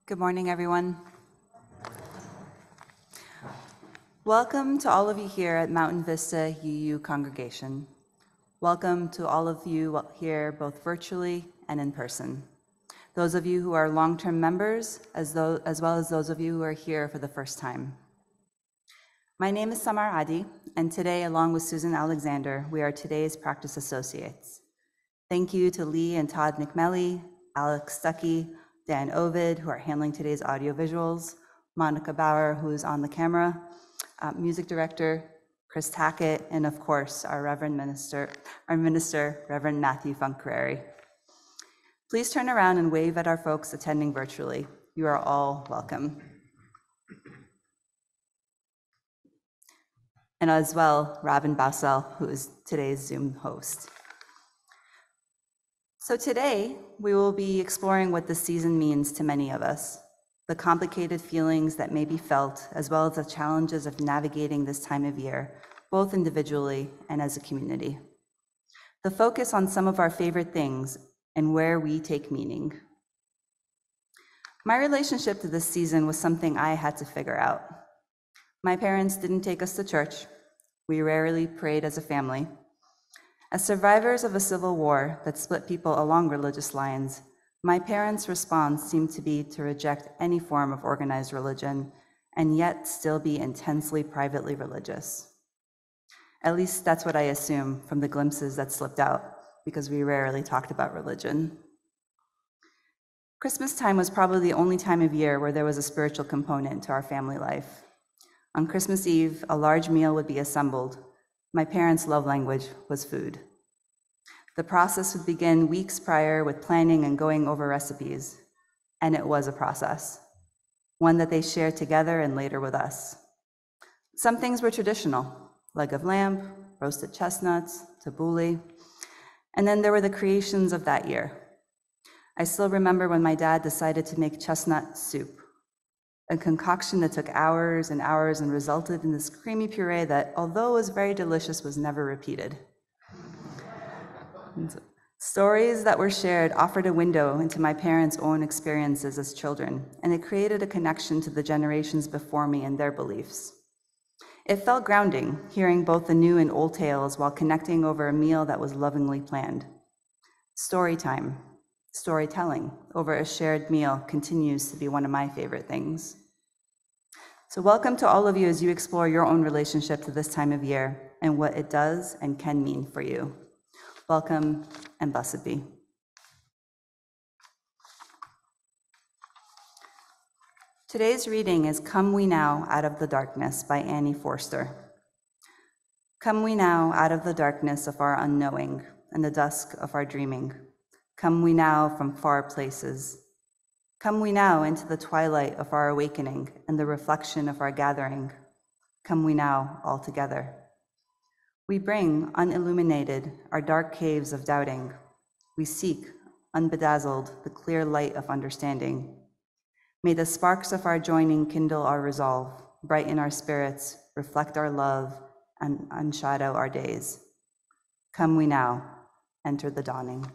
Good morning, everyone. Welcome to all of you here at Mountain Vista UU congregation. Welcome to all of you here, both virtually and in person. Those of you who are long-term members, as well as those of you who are here for the first time. My name is Samar Adi, and today, along with Susan Alexander, we are today's practice associates. Thank you to Lee and Todd McMelly, Alex Stuckey, Dan Ovid, who are handling today's audio visuals, Monica Bauer, who is on the camera, music director, Chris Tackett, and of course, our minister, Reverend Matthew Funcareri. Please turn around and wave at our folks attending virtually. You are all welcome. And as well, Robin Bausel, who is today's Zoom host. So today, we will be exploring what this season means to many of us, the complicated feelings that may be felt, as well as the challenges of navigating this time of year, both individually and as a community. The focus on some of our favorite things and where we take meaning. My relationship to this season was something I had to figure out. My parents didn't take us to church. We rarely prayed as a family. As survivors of a civil war that split people along religious lines, my parents' response seemed to be to reject any form of organized religion and yet still be intensely privately religious. At least that's what I assume from the glimpses that slipped out, because we rarely talked about religion. Christmas time was probably the only time of year where there was a spiritual component to our family life. On Christmas Eve, a large meal would be assembled. My parents' love language was food. The process would begin weeks prior with planning and going over recipes, and it was a process, one that they shared together and later with us. Some things were traditional, leg of lamb, roasted chestnuts, tabbouleh, and then there were the creations of that year. I still remember when my dad decided to make chestnut soup, a concoction that took hours and hours and resulted in this creamy puree that, although it was very delicious, was never repeated. Stories that were shared offered a window into my parents' own experiences as children, and it created a connection to the generations before me and their beliefs. It felt grounding, hearing both the new and old tales while connecting over a meal that was lovingly planned. Story time. Storytelling over a shared meal continues to be one of my favorite things. So welcome to all of you as you explore your own relationship to this time of year and what it does and can mean for you. Welcome and blessed be. Today's reading is Come We Now Out of the Darkness by Annie Forster. Come we now out of the darkness of our unknowing and the dusk of our dreaming. Come we now from far places. Come we now into the twilight of our awakening and the reflection of our gathering. Come we now all together. We bring, unilluminated, our dark caves of doubting. We seek, unbedazzled, the clear light of understanding. May the sparks of our joining kindle our resolve, brighten our spirits, reflect our love, and unshadow our days. Come we now, enter the dawning.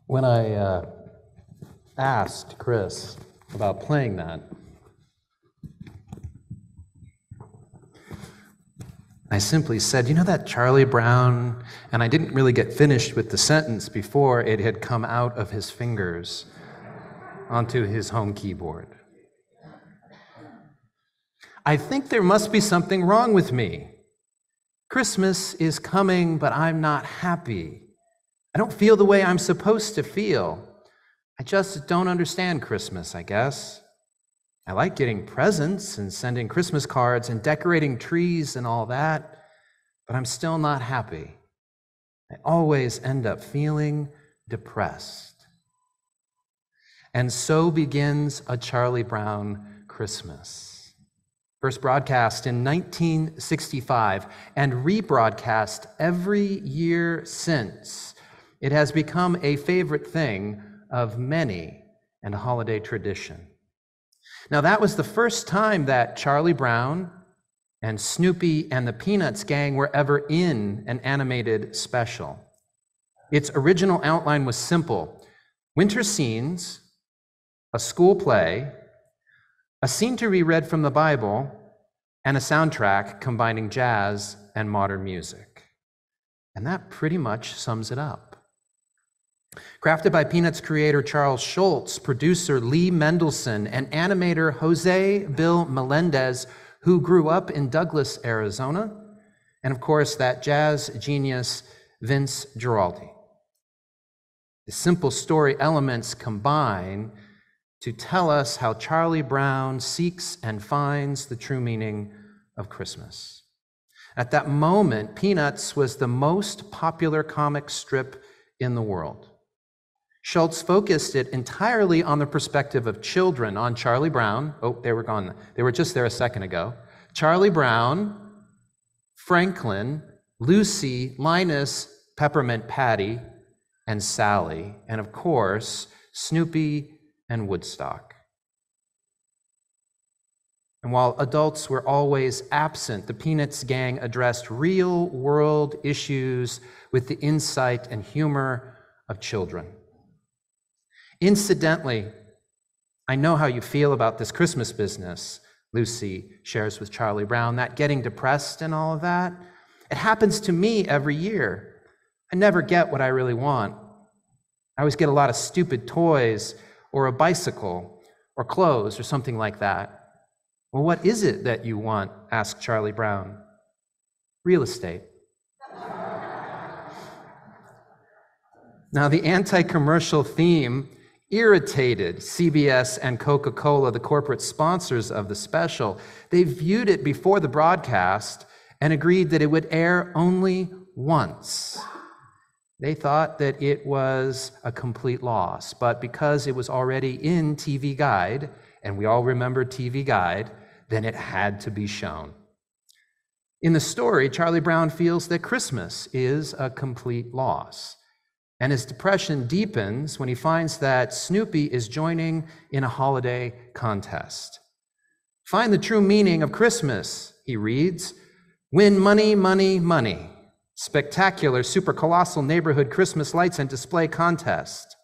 When I asked Chris about playing that, I simply said, you know that Charlie Brown, and I didn't really get finished with the sentence before it had come out of his fingers onto his home keyboard. I think there must be something wrong with me. Christmas is coming, but I'm not happy. I don't feel the way I'm supposed to feel. I just don't understand Christmas, I guess. I like getting presents and sending Christmas cards and decorating trees and all that, but I'm still not happy. I always end up feeling depressed. And so begins A Charlie Brown Christmas. First broadcast in 1965 and rebroadcast every year since. It has become a favorite thing of many and a holiday tradition. Now, that was the first time that Charlie Brown and Snoopy and the Peanuts gang were ever in an animated special. Its original outline was simple: winter scenes, a school play, a scene to be read from the Bible, and a soundtrack combining jazz and modern music. And that pretty much sums it up. Crafted by Peanuts creator Charles Schulz, producer Lee Mendelson, and animator Jose Bill Melendez, who grew up in Douglas, Arizona, and of course that jazz genius Vince Guaraldi. The simple story elements combine to tell us how Charlie Brown seeks and finds the true meaning of Christmas. At that moment, Peanuts was the most popular comic strip in the world. Schulz focused it entirely on the perspective of children, on Charlie Brown. Oh, they were gone. They were just there a second ago. Charlie Brown, Franklin, Lucy, Linus, Peppermint Patty, and Sally, and of course, Snoopy and Woodstock. And while adults were always absent, the Peanuts gang addressed real-world issues with the insight and humor of children. Incidentally, I know how you feel about this Christmas business, Lucy shares with Charlie Brown, that getting depressed and all of that. It happens to me every year. I never get what I really want. I always get a lot of stupid toys or a bicycle or clothes or something like that. Well, what is it that you want? Asked Charlie Brown. Real estate. Now, the anti-commercial theme irritated CBS and Coca-Cola, the corporate sponsors of the special. They viewed it before the broadcast and agreed that it would air only once. They thought that it was a complete loss, but because it was already in TV Guide, and we all remember TV Guide, then it had to be shown. In the story, Charlie Brown feels that Christmas is a complete loss. And his depression deepens when he finds that Snoopy is joining in a holiday contest. Find the true meaning of Christmas, he reads. Win money, money, money. Spectacular, super colossal neighborhood Christmas lights and display contest.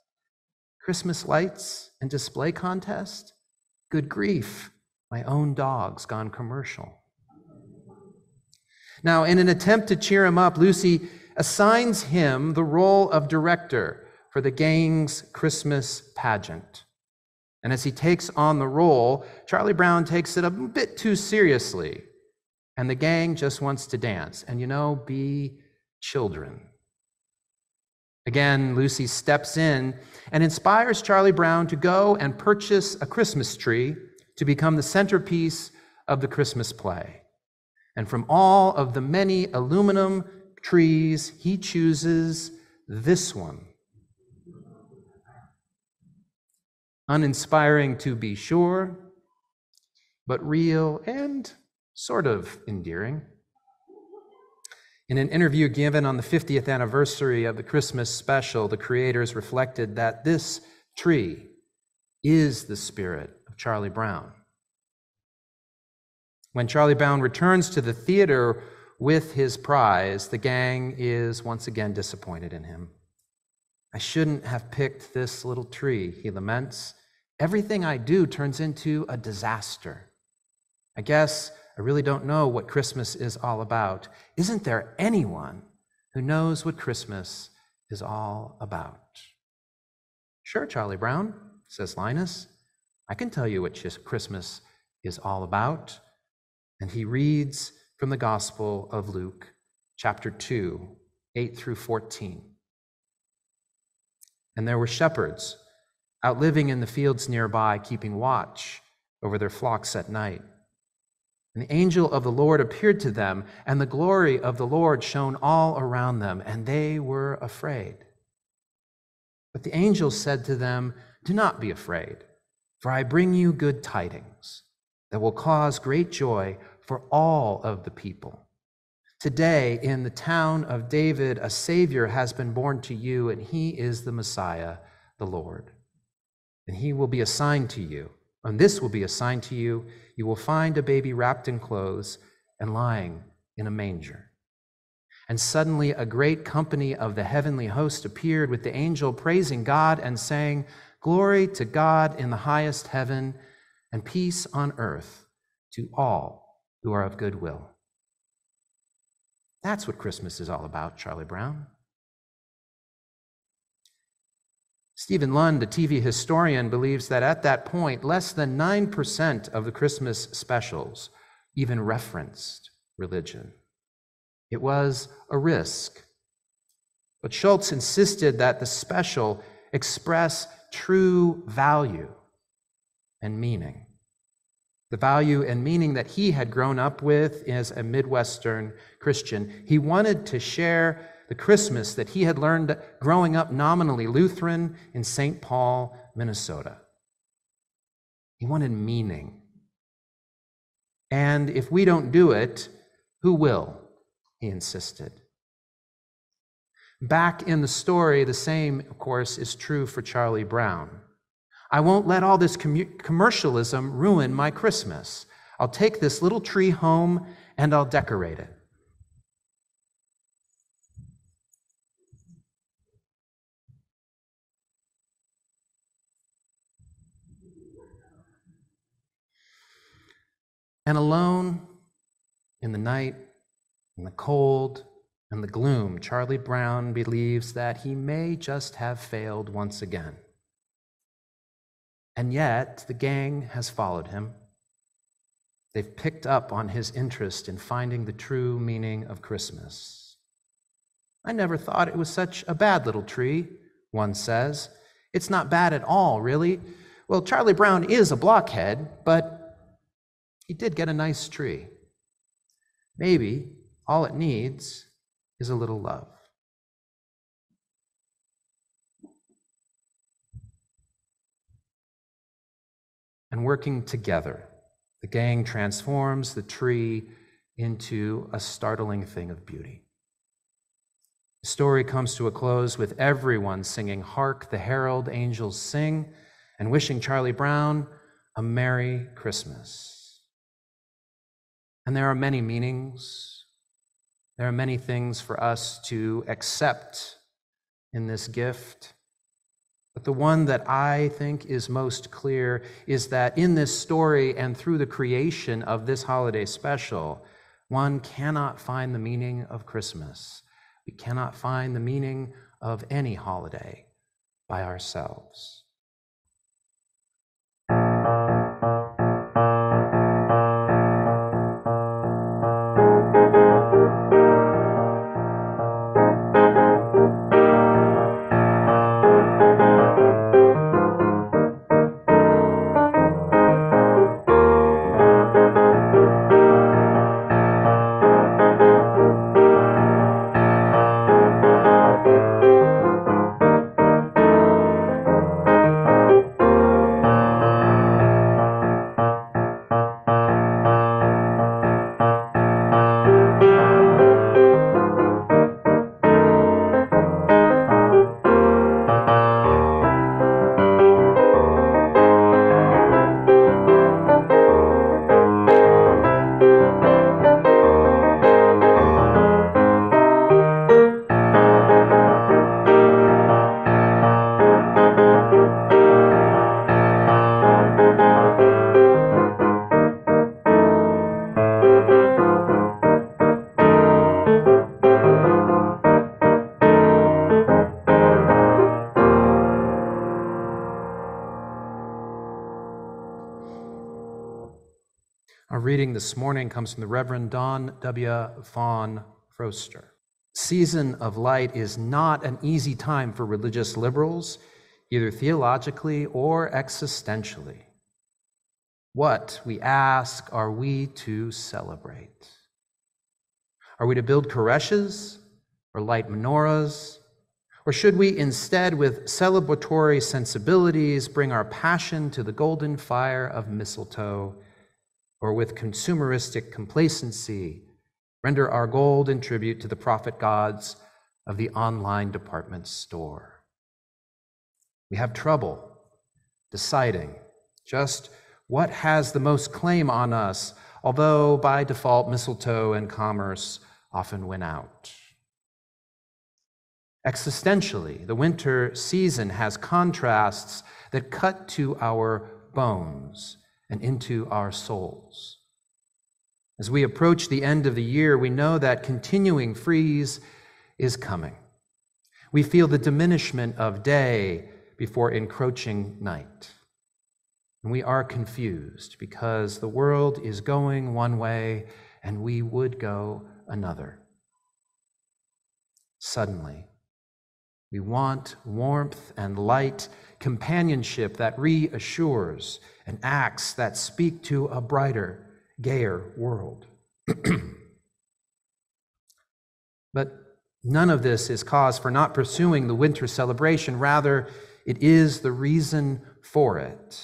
Christmas lights and display contest? Good grief, my own dog's gone commercial. Now, in an attempt to cheer him up, Lucy assigns him the role of director for the gang's Christmas pageant. And as he takes on the role, Charlie Brown takes it a bit too seriously, and the gang just wants to dance and, be children. Again, Lucy steps in and inspires Charlie Brown to go and purchase a Christmas tree to become the centerpiece of the Christmas play. And from all of the many aluminum trees, he chooses this one. Uninspiring to be sure, but real and sort of endearing. In an interview given on the 50th anniversary of the Christmas special, the creators reflected that this tree is the spirit of Charlie Brown. When Charlie Brown returns to the theater with his prize, the gang is once again disappointed in him. I shouldn't have picked this little tree, he laments. Everything I do turns into a disaster. I guess I really don't know what Christmas is all about. Isn't there anyone who knows what Christmas is all about? Sure, Charlie Brown, says Linus. I can tell you what Christmas is all about. And he reads from the Gospel of Luke, chapter 2, 8 through 14. And there were shepherds out living in the fields nearby, keeping watch over their flocks at night. And the angel of the Lord appeared to them, and the glory of the Lord shone all around them, and they were afraid. But the angel said to them, "Do not be afraid, for I bring you good tidings that will cause great joy for all of the people. Today, in the town of David, a Savior has been born to you, and he is the Messiah, the Lord. And he will be a sign to you, and this will be a sign to you. You will find a baby wrapped in clothes and lying in a manger." And suddenly a great company of the heavenly host appeared with the angel, praising God and saying, "Glory to God in the highest heaven, and peace on earth to all who are of good will." That's what Christmas is all about, Charlie Brown. Stephen Lund, a TV historian, believes that at that point, less than 9% of the Christmas specials even referenced religion. It was a risk. But Schultz insisted that the special express true value and meaning. The value and meaning that he had grown up with as a Midwestern Christian. He wanted to share the Christmas that he had learned growing up nominally Lutheran in St. Paul, Minnesota. He wanted meaning. And if we don't do it, who will? He insisted. Back in the story, the same, of course, is true for Charlie Brown. I won't let all this commercialism ruin my Christmas. I'll take this little tree home and I'll decorate it. And alone in the night, in the cold, and the gloom, Charlie Brown believes that he may just have failed once again. And yet, the gang has followed him. They've picked up on his interest in finding the true meaning of Christmas. "I never thought it was such a bad little tree," one says. "It's not bad at all, really. Well, Charlie Brown is a blockhead, but he did get a nice tree. Maybe all it needs is a little love." And working together, the gang transforms the tree into a startling thing of beauty. The story comes to a close with everyone singing "Hark the Herald Angels Sing" and wishing Charlie Brown a Merry Christmas. And there are many meanings. There are many things for us to accept in this gift. But the one that I think is most clear is that in this story and through the creation of this holiday special, one cannot find the meaning of Christmas. We cannot find the meaning of any holiday by ourselves. Our reading this morning comes from the Reverend Don W. Von Froster. Season of Light is not an easy time for religious liberals, either theologically or existentially. What, we ask, are we to celebrate? Are we to build creches or light menorahs? Or should we instead, with celebratory sensibilities, bring our passion to the golden fire of mistletoe? Or with consumeristic complacency, render our gold in tribute to the prophet gods of the online department store? We have trouble deciding just what has the most claim on us, although by default mistletoe and commerce often win out. Existentially, the winter season has contrasts that cut to our bones and into our souls. As we approach the end of the year, we know that continuing freeze is coming. We feel the diminishment of day before encroaching night. And we are confused because the world is going one way and we would go another. Suddenly, we want warmth and light, companionship that reassures, and acts that speak to a brighter, gayer world. But none of this is cause for not pursuing the winter celebration. Rather, it is the reason for it.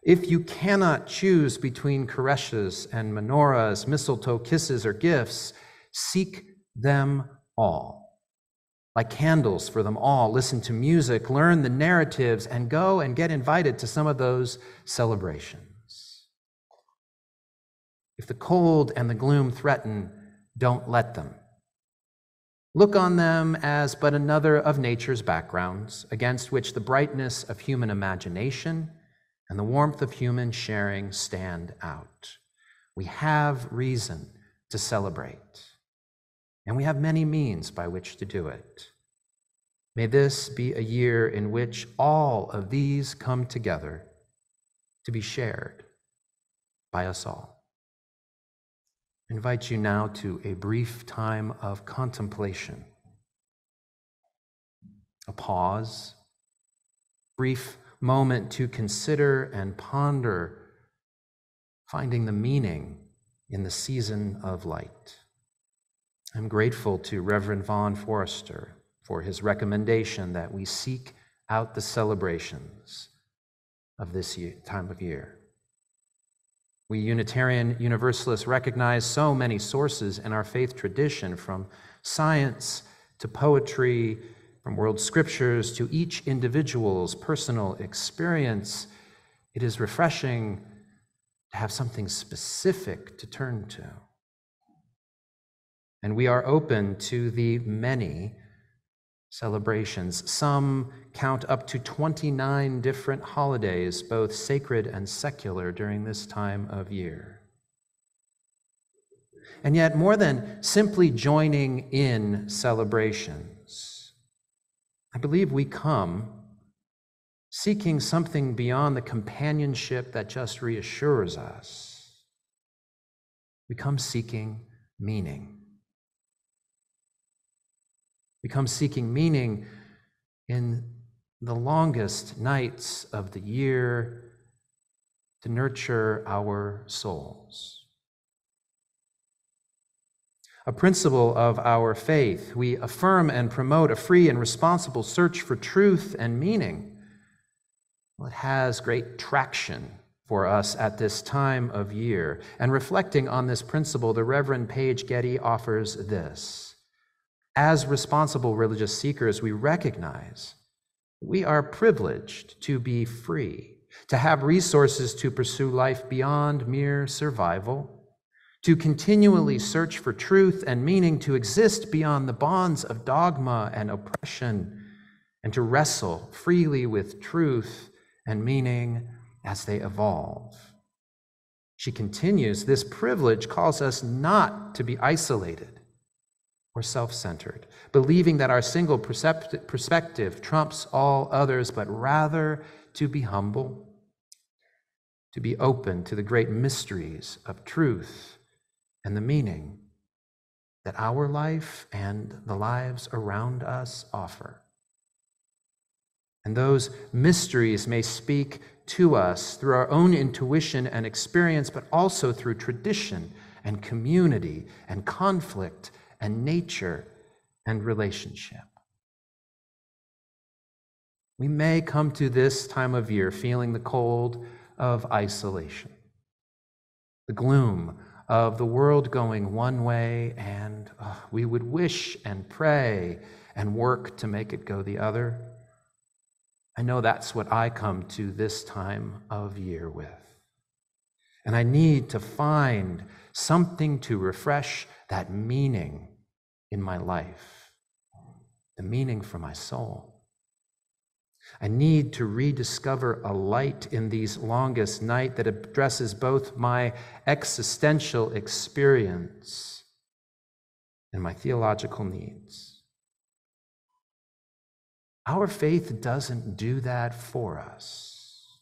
If you cannot choose between creches and menorahs, mistletoe kisses, or gifts, seek them all. Like candles for them all, listen to music, learn the narratives, and go and get invited to some of those celebrations. If the cold and the gloom threaten, don't let them. Look on them as but another of nature's backgrounds, against which the brightness of human imagination and the warmth of human sharing stand out. We have reason to celebrate. And we have many means by which to do it. May this be a year in which all of these come together to be shared by us all. I invite you now to a brief time of contemplation, a pause, brief moment to consider and ponder, finding the meaning in the season of light. I'm grateful to Reverend Von Froster for his recommendation that we seek out the celebrations of this time of year. We Unitarian Universalists recognize so many sources in our faith tradition, from science to poetry, from world scriptures to each individual's personal experience. It is refreshing to have something specific to turn to. And we are open to the many celebrations. Some count up to 29 different holidays, both sacred and secular, during this time of year. And yet, more than simply joining in celebrations, I believe we come seeking something beyond the companionship that just reassures us. We come seeking meaning. We come seeking meaning in the longest nights of the year to nurture our souls. A principle of our faith, we affirm and promote a free and responsible search for truth and meaning. Well, it has great traction for us at this time of year. And reflecting on this principle, the Reverend Paige Getty offers this. As responsible religious seekers, we recognize we are privileged to be free, to have resources to pursue life beyond mere survival, to continually search for truth and meaning, to exist beyond the bonds of dogma and oppression, and to wrestle freely with truth and meaning as they evolve. She continues, this privilege calls us not to be isolated or self-centered, believing that our single perspective trumps all others, but rather to be humble, to be open to the great mysteries of truth and the meaning that our life and the lives around us offer. And those mysteries may speak to us through our own intuition and experience, but also through tradition and community and conflict and nature and relationship. We may come to this time of year feeling the cold of isolation, the gloom of the world going one way, and we would wish and pray and work to make it go the other. I know that's what I come to this time of year with. And I need to find something to refresh that meaning in my life, the meaning for my soul. I need to rediscover a light in these longest night that addresses both my existential experience and my theological needs. Our faith doesn't do that for us.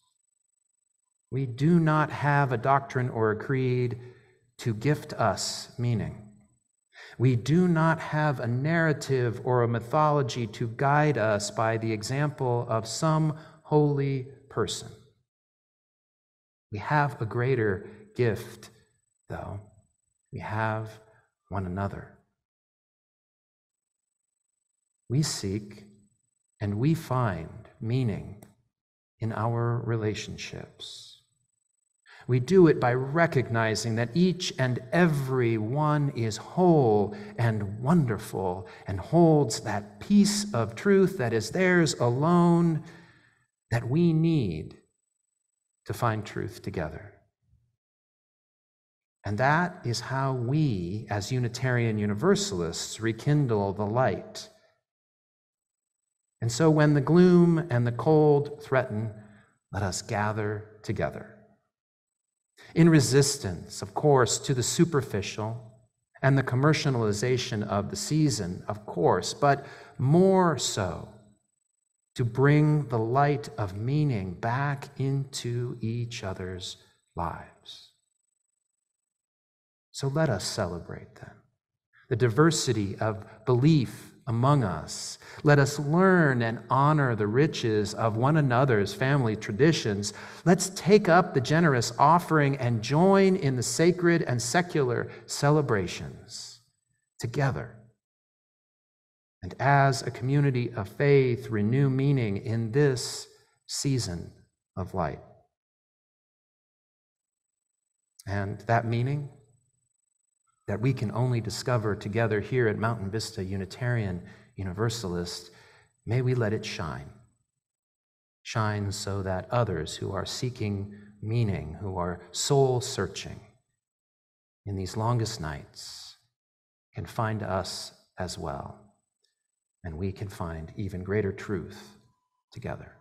We do not have a doctrine or a creed to gift us meaning. We do not have a narrative or a mythology to guide us by the example of some holy person. We have a greater gift, though. We have one another. We seek and we find meaning in our relationships. We do it by recognizing that each and every one is whole and wonderful and holds that piece of truth that is theirs alone that we need to find truth together. And that is how we, as Unitarian Universalists, rekindle the light. And so when the gloom and the cold threaten, let us gather together. In resistance, of course, to the superficial and the commercialization of the season, of course, but more so to bring the light of meaning back into each other's lives. So let us celebrate then the diversity of belief among us. Let us learn and honor the riches of one another's family traditions. Let's take up the generous offering and join in the sacred and secular celebrations together. And as a community of faith, renew meaning in this season of light. And that meaning that we can only discover together here at Mountain Vista Unitarian Universalist, may we let it shine. Shine so that others who are seeking meaning, who are soul searching in these longest nights, can find us as well. And we can find even greater truth together.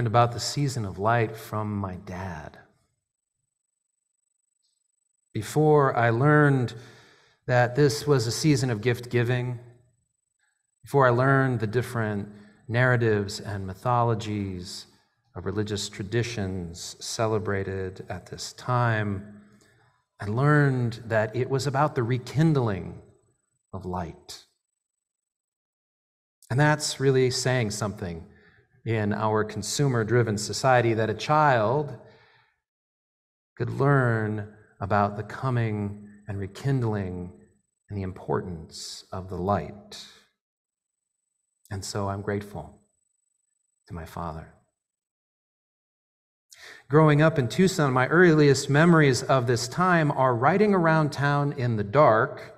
learned about the season of light from my dad. Before I learned that this was a season of gift giving, before I learned the different narratives and mythologies of religious traditions celebrated at this time, I learned that it was about the rekindling of light. And that's really saying something in our consumer-driven society, that a child could learn about the coming and rekindling and the importance of the light. And so I'm grateful to my father. Growing up in Tucson, my earliest memories of this time are riding around town in the dark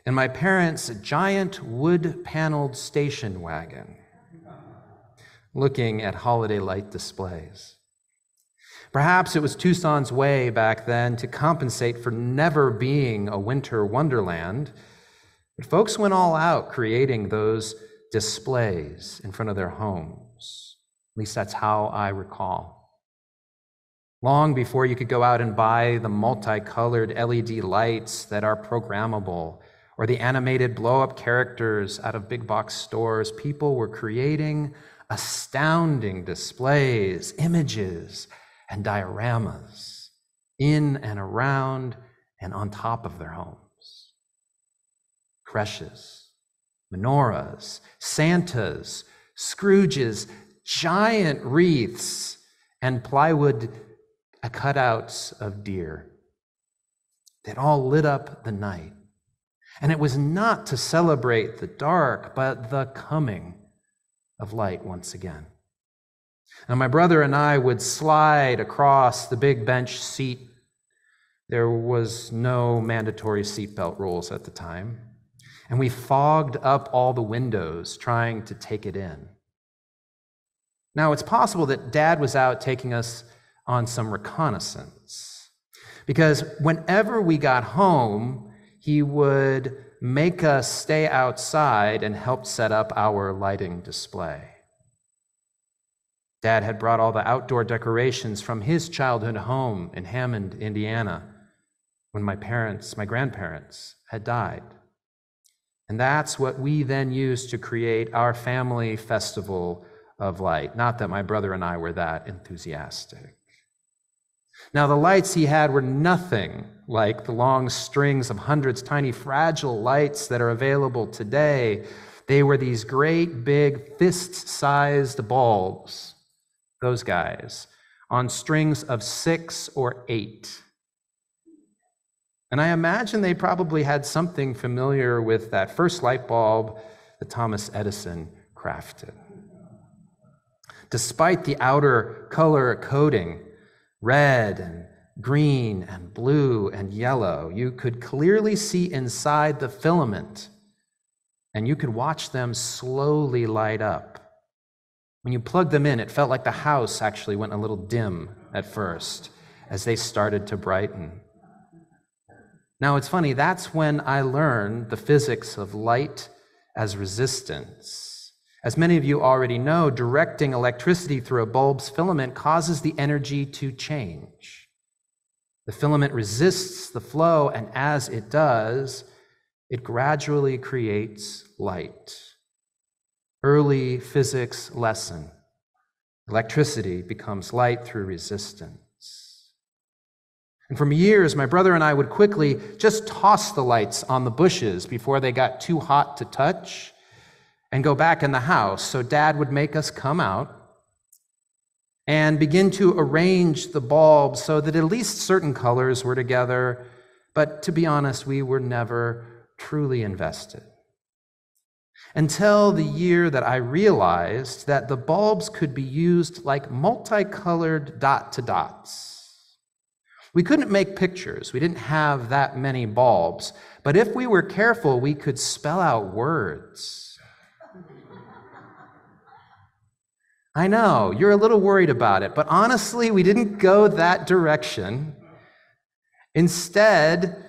in my parents' giant wood-paneled station wagon, looking at holiday light displays. Perhaps it was Tucson's way back then to compensate for never being a winter wonderland, but folks went all out creating those displays in front of their homes. At least that's how I recall. Long before you could go out and buy the multicolored LED lights that are programmable, or the animated blow-up characters out of big box stores, people were creating astounding displays, images, and dioramas in and around and on top of their homes. Creches, menorahs, Santas, Scrooges, giant wreaths, and plywood cutouts of deer. It all lit up the night. And it was not to celebrate the dark, but the coming of light once again. And my brother and I would slide across the big bench seat. There was no mandatory seatbelt rules at the time. And we fogged up all the windows trying to take it in. Now, it's possible that Dad was out taking us on some reconnaissance, because whenever we got home, he would make us stay outside and help set up our lighting display. Dad had brought all the outdoor decorations from his childhood home in Hammond, Indiana, when my grandparents had died. And that's what we then used to create our family festival of light. Not that my brother and I were that enthusiastic. Now, the lights he had were nothing like the long strings of hundreds tiny fragile lights that are available today. They were these great big fist-sized bulbs, those guys, on strings of 6 or 8. And I imagine they probably had something familiar with that first light bulb that Thomas Edison crafted. Despite the outer color coding, red and green and blue and yellow, you could clearly see inside the filament, and you could watch them slowly light up. When you plugged them in, it felt like the house actually went a little dim at first as they started to brighten. Now, it's funny, that's when I learned the physics of light as resistance. As many of you already know, directing electricity through a bulb's filament causes the energy to change. The filament resists the flow, and as it does, it gradually creates light. Early physics lesson. Electricity becomes light through resistance. And for years, my brother and I would quickly just toss the lights on the bushes before they got too hot to touch and go back in the house. So Dad would make us come out and begin to arrange the bulbs so that at least certain colors were together. But to be honest, we were never truly invested. Until the year that I realized that the bulbs could be used like multicolored dot-to-dots. We couldn't make pictures. We didn't have that many bulbs. But if we were careful, we could spell out words. I know, you're a little worried about it, but honestly, we didn't go that direction. Instead,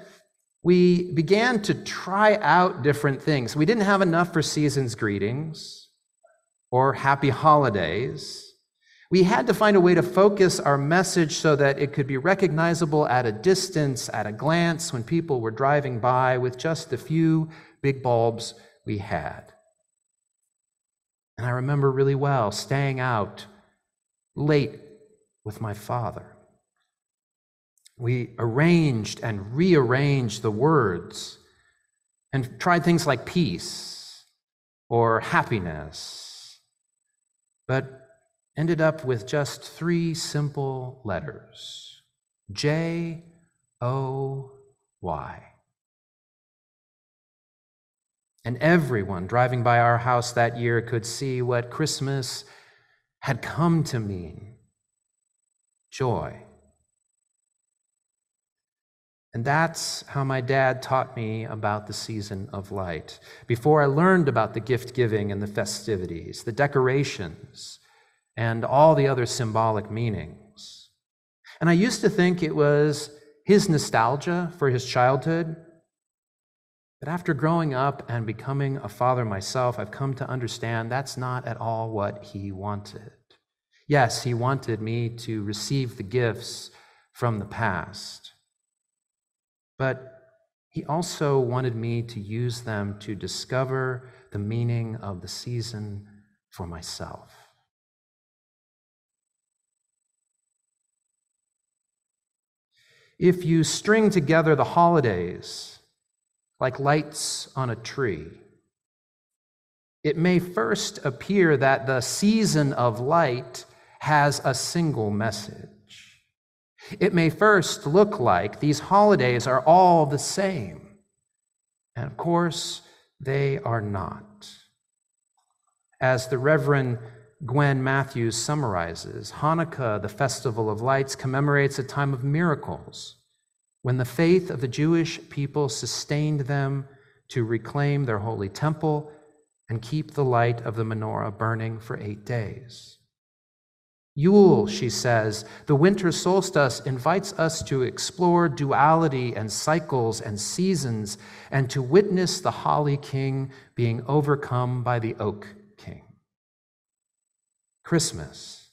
we began to try out different things. We didn't have enough for season's greetings or happy holidays. We had to find a way to focus our message so that it could be recognizable at a distance, at a glance, when people were driving by with just the few big bulbs we had. And I remember really well staying out late with my father. We arranged and rearranged the words and tried things like peace or happiness, but ended up with just 3 simple letters: J-O-Y. And everyone driving by our house that year could see what Christmas had come to mean: joy. And that's how my dad taught me about the season of light. Before I learned about the gift giving and the festivities, the decorations, and all the other symbolic meanings. And I used to think it was his nostalgia for his childhood. But after growing up and becoming a father myself, I've come to understand that's not at all what he wanted. Yes, he wanted me to receive the gifts from the past, but he also wanted me to use them to discover the meaning of the season for myself. If you string together the holidays like lights on a tree, it may first appear that the season of light has a single message. It may first look like these holidays are all the same. And of course, they are not. As the Reverend Gwen Matthews summarizes, Hanukkah, the festival of lights, commemorates a time of miracles when the faith of the Jewish people sustained them to reclaim their holy temple and keep the light of the menorah burning for 8 days. Yule, she says, the winter solstice invites us to explore duality and cycles and seasons and to witness the holly king being overcome by the oak king. Christmas,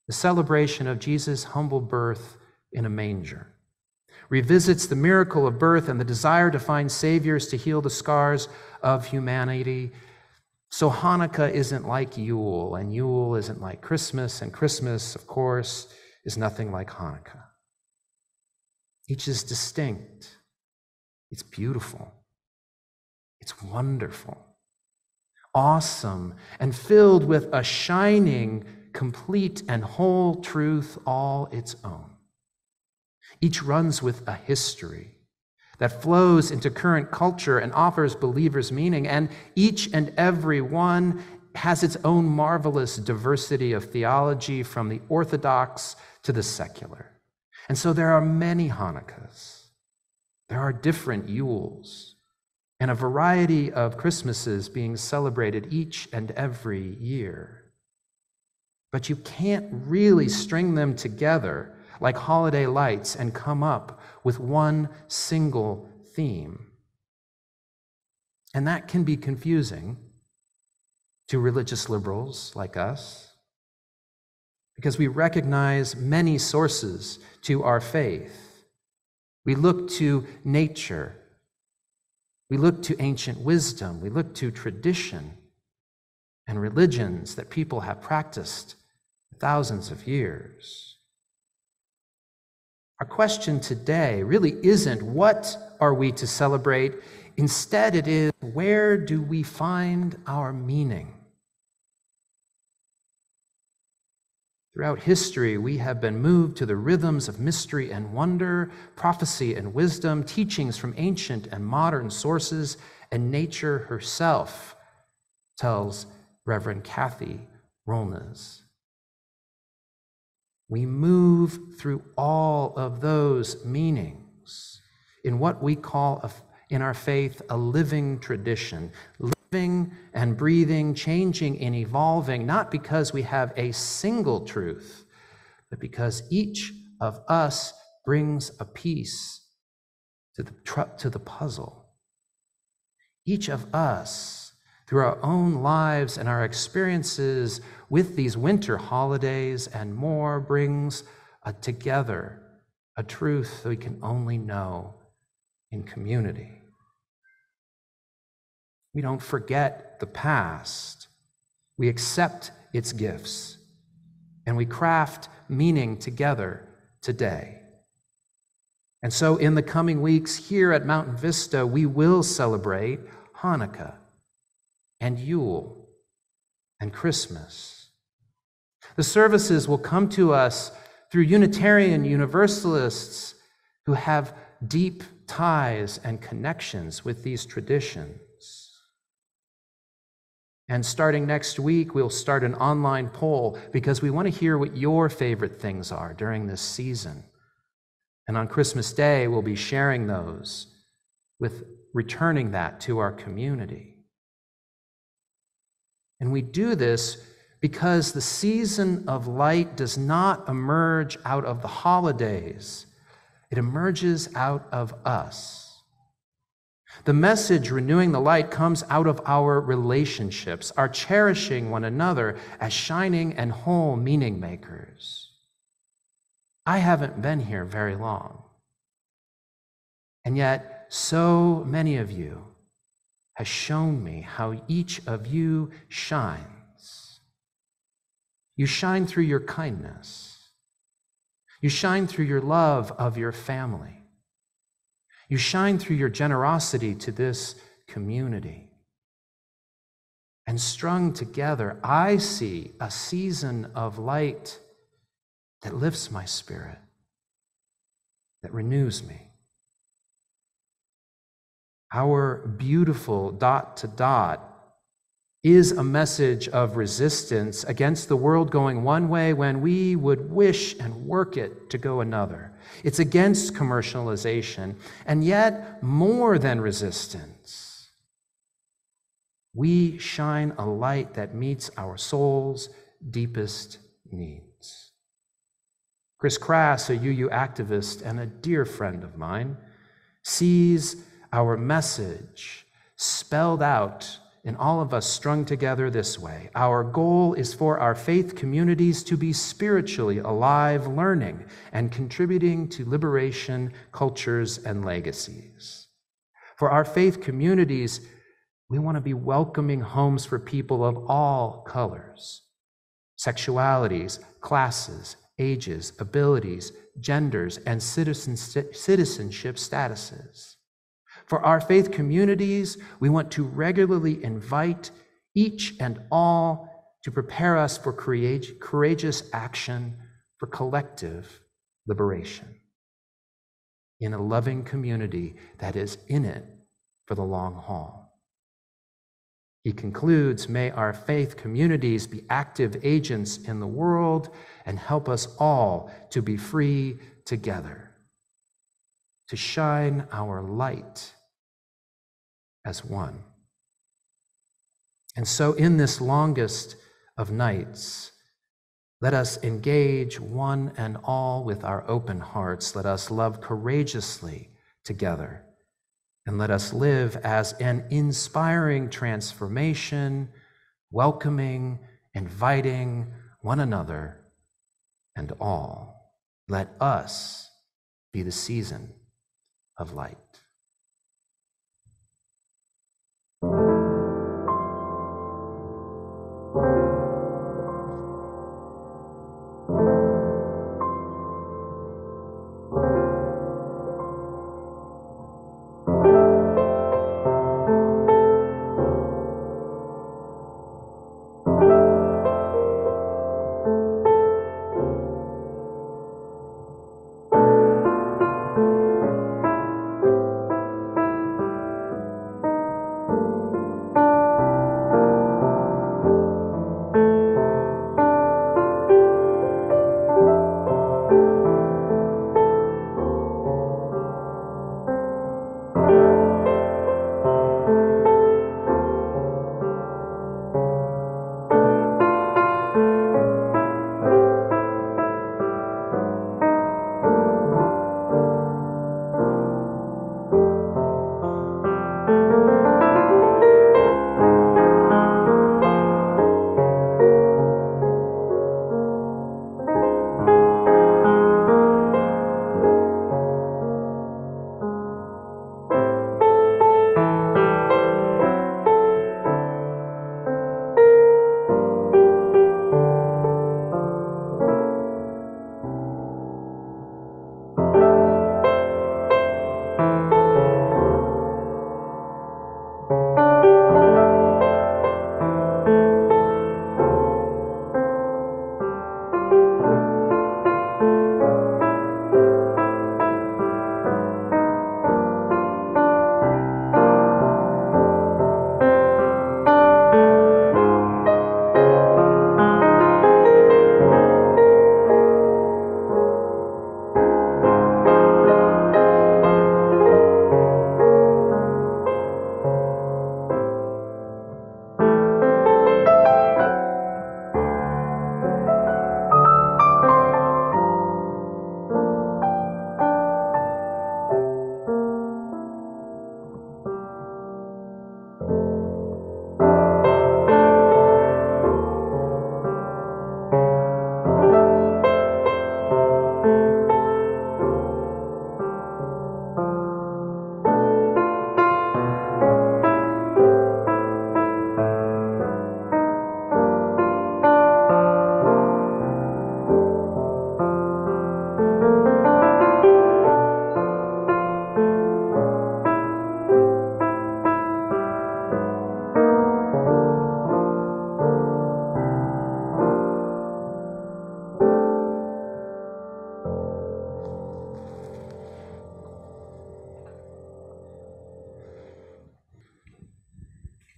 the celebration of Jesus' humble birth in a manger, revisits the miracle of birth and the desire to find saviors to heal the scars of humanity. So Hanukkah isn't like Yule, and Yule isn't like Christmas, and Christmas, of course, is nothing like Hanukkah. Each is distinct. It's beautiful. It's wonderful, awesome, and filled with a shining, complete, and whole truth all its own. Each runs with a history that flows into current culture and offers believers meaning, and each and every one has its own marvelous diversity of theology, from the orthodox to the secular. And so there are many Hanukkahs, there are different Yules, and a variety of Christmases being celebrated each and every year. But you can't really string them together like holiday lights and come up with one single theme. And that can be confusing to religious liberals like us, because we recognize many sources to our faith. We look to nature, we look to ancient wisdom, we look to tradition and religions that people have practiced for thousands of years. Our question today really isn't what are we to celebrate. Instead, it is, where do we find our meaning? Throughout history, we have been moved to the rhythms of mystery and wonder, prophecy and wisdom, teachings from ancient and modern sources, and nature herself, tells Reverend Kathy Rolness. We move through all of those meanings in what we call, in our faith, a living tradition, living and breathing, changing and evolving, not because we have a single truth, but because each of us brings a piece to the puzzle. Each of us, through our own lives and our experiences with these winter holidays and more, brings together a truth that we can only know in community. We don't forget the past. We accept its gifts, and we craft meaning together today. And so in the coming weeks here at Mountain Vista, we will celebrate Hanukkah and Yule and Christmas. The services will come to us through Unitarian Universalists who have deep ties and connections with these traditions. And starting next week, we'll start an online poll because we want to hear what your favorite things are during this season. And on Christmas Day, we'll be sharing those with returning that to our community. And we do this because the season of light does not emerge out of the holidays. It emerges out of us. The message, renewing the light, comes out of our relationships, our cherishing one another as shining and whole meaning makers. I haven't been here very long, and yet so many of you have shown me how each of you shines. You shine through your kindness. You shine through your love of your family. You shine through your generosity to this community. And strung together, I see a season of light that lifts my spirit, that renews me. Our beautiful dot to dot is a message of resistance against the world going one way when we would wish and work it to go another. It's against commercialization, and yet more than resistance. We shine a light that meets our soul's deepest needs. Chris Crass, a UU activist and a dear friend of mine, sees our message spelled out in all of us strung together this way. Our goal is for our faith communities to be spiritually alive, learning, and contributing to liberation, cultures, and legacies. For our faith communities, we want to be welcoming homes for people of all colors, sexualities, classes, ages, abilities, genders, and citizenship statuses. For our faith communities, we want to regularly invite each and all to prepare us for courageous action for collective liberation in a loving community that is in it for the long haul. He concludes, may our faith communities be active agents in the world and help us all to be free together, to shine our light as one. And so in this longest of nights, let us engage one and all with our open hearts. Let us love courageously together. And let us live as an inspiring transformation, welcoming, inviting one another and all. Let us be the season of light.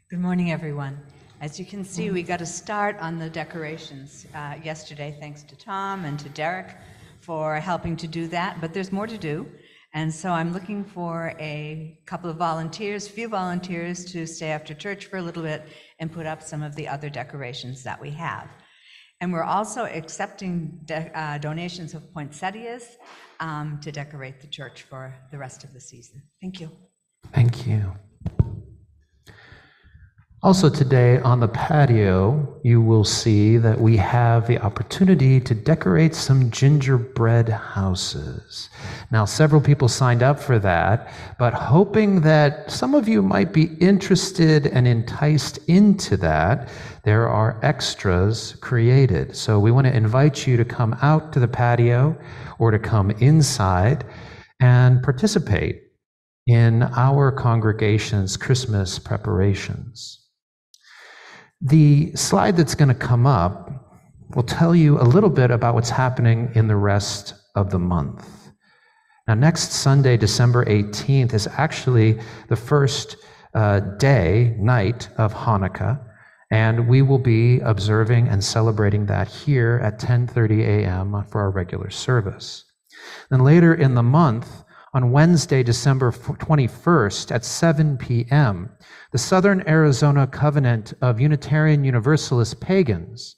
Good morning, everyone. As you can see, we got a start on the decorations yesterday, thanks to Tom and to Derek for helping to do that, but there's more to do. And so I'm looking for a couple of volunteers, few volunteers, to stay after church for a little bit and put up some of the other decorations that we have. And we're also accepting donations of poinsettias to decorate the church for the rest of the season. Thank you. Thank you. Also today on the patio, you will see that we have the opportunity to decorate some gingerbread houses. Now, several people signed up for that, but hoping that some of you might be interested and enticed into that, there are extras created. So we want to invite you to come out to the patio or to come inside and participate in our congregation's Christmas preparations. The slide that's going to come up will tell you a little bit about what's happening in the rest of the month. Now, next Sunday, December 18th, is actually the first night of Hanukkah, and we will be observing and celebrating that here at 10:30 a.m. for our regular service. Then later in the month, on Wednesday, December 21st at 7 p.m., the Southern Arizona Covenant of Unitarian Universalist Pagans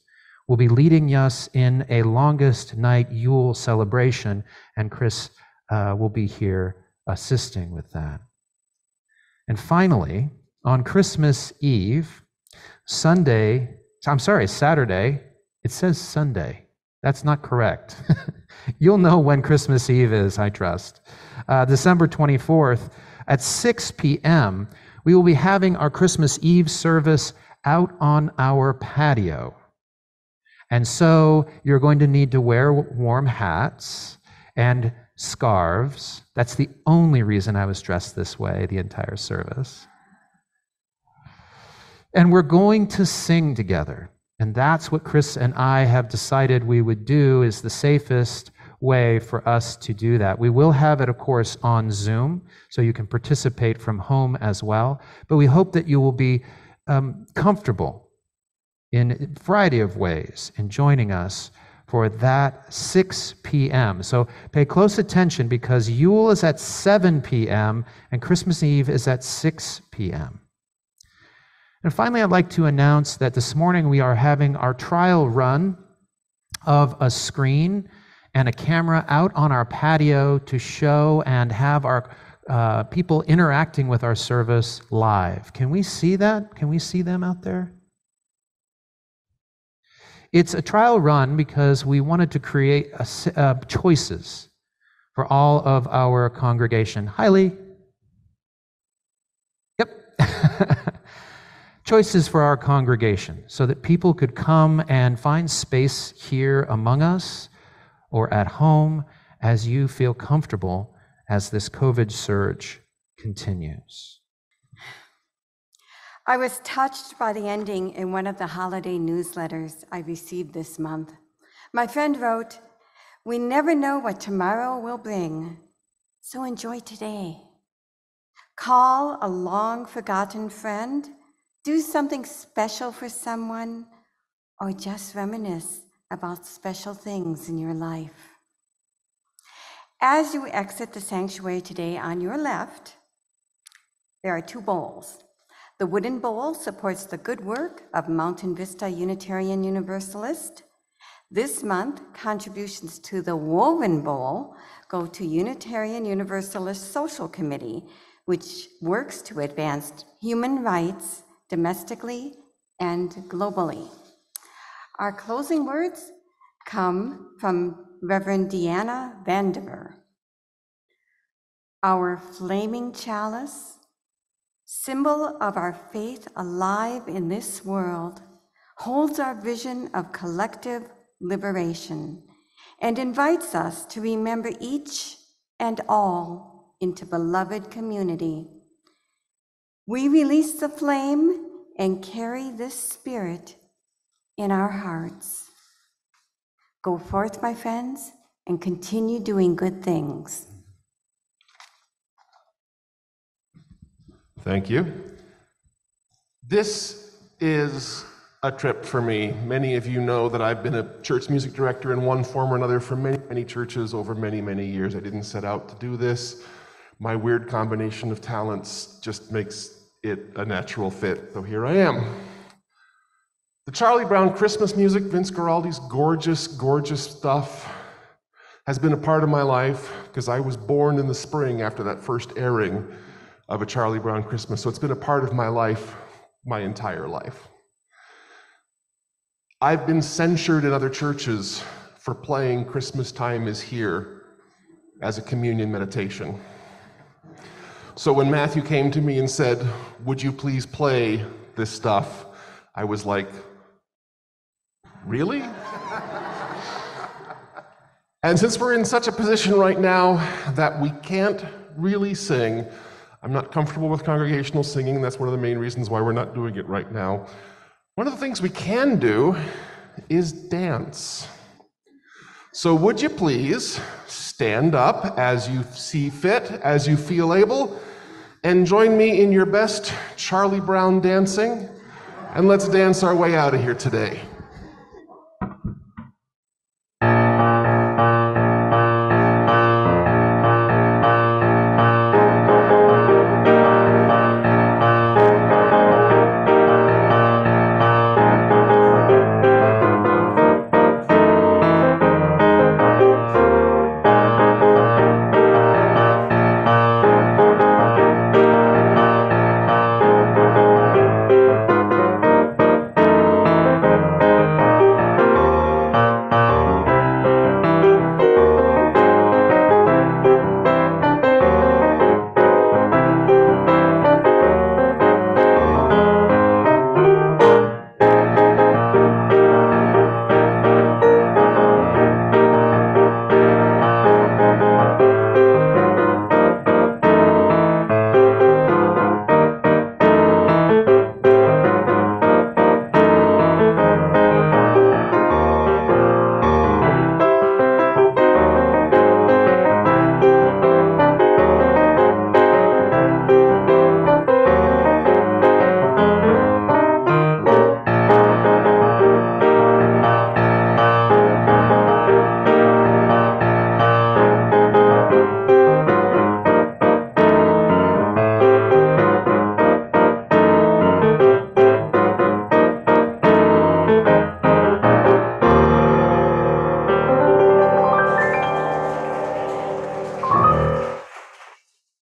will be leading us in a longest night Yule celebration, and Chris will be here assisting with that. And finally, on Christmas Eve, Saturday, it says Sunday. That's not correct. You'll know when Christmas Eve is, I trust. December 24th at 6 p.m., we will be having our Christmas Eve service out on our patio. And so you're going to need to wear warm hats and scarves. That's the only reason I was dressed this way the entire service. And we're going to sing together. And that's what Chris and I have decided we would do is the safest way for us to do that. We will have it, of course, on Zoom, so you can participate from home as well. But we hope that you will be comfortable in a variety of ways in joining us for that 6 p.m. So pay close attention because Yule is at 7 p.m. and Christmas Eve is at 6 p.m. And finally, I'd like to announce that this morning we are having our trial run of a screen and a camera out on our patio to show and have our people interacting with our service live. Can we see that? Can we see them out there? It's a trial run because we wanted to create choices for all of our congregation. Hi, Lee. Yep. Choices for our congregation so that people could come and find space here among us or at home as you feel comfortable as this COVID surge continues. I was touched by the ending in one of the holiday newsletters I received this month. My friend wrote, "We never know what tomorrow will bring, so enjoy today. Call a long-forgotten friend, do something special for someone, or just reminisce about special things in your life." As you exit the sanctuary today, on your left, there are two bowls. The wooden bowl supports the good work of Mountain Vista Unitarian Universalist. This month, contributions to the woven bowl go to Unitarian Universalist Social Committee, which works to advance human rights domestically and globally. Our closing words come from Reverend Deanna Vandiver. Our flaming chalice, symbol of our faith alive in this world, holds our vision of collective liberation and invites us to remember each and all into beloved community. We release the flame and carry this spirit in our hearts. Go forth, my friends, and continue doing good things. Thank you. This is a trip for me. Many of you know that I've been a church music director in one form or another for many, many churches over many, many years. I didn't set out to do this. My weird combination of talents just makes it a natural fit, so here I am. The Charlie Brown Christmas music, Vince Guaraldi's gorgeous, gorgeous stuff, has been a part of my life because I was born in the spring after that first airing of A Charlie Brown Christmas, so it's been a part of my life my entire life. I've been censured in other churches for playing Christmas Time Is Here as a communion meditation. So when Matthew came to me and said, "Would you please play this stuff?" I was like, really? And since we're in such a position right now that we can't really sing, I'm not comfortable with congregational singing. That's one of the main reasons why we're not doing it right now. One of the things we can do is dance. So would you please stand up as you see fit, as you feel able, and join me in your best Charlie Brown dancing, and let's dance our way out of here today.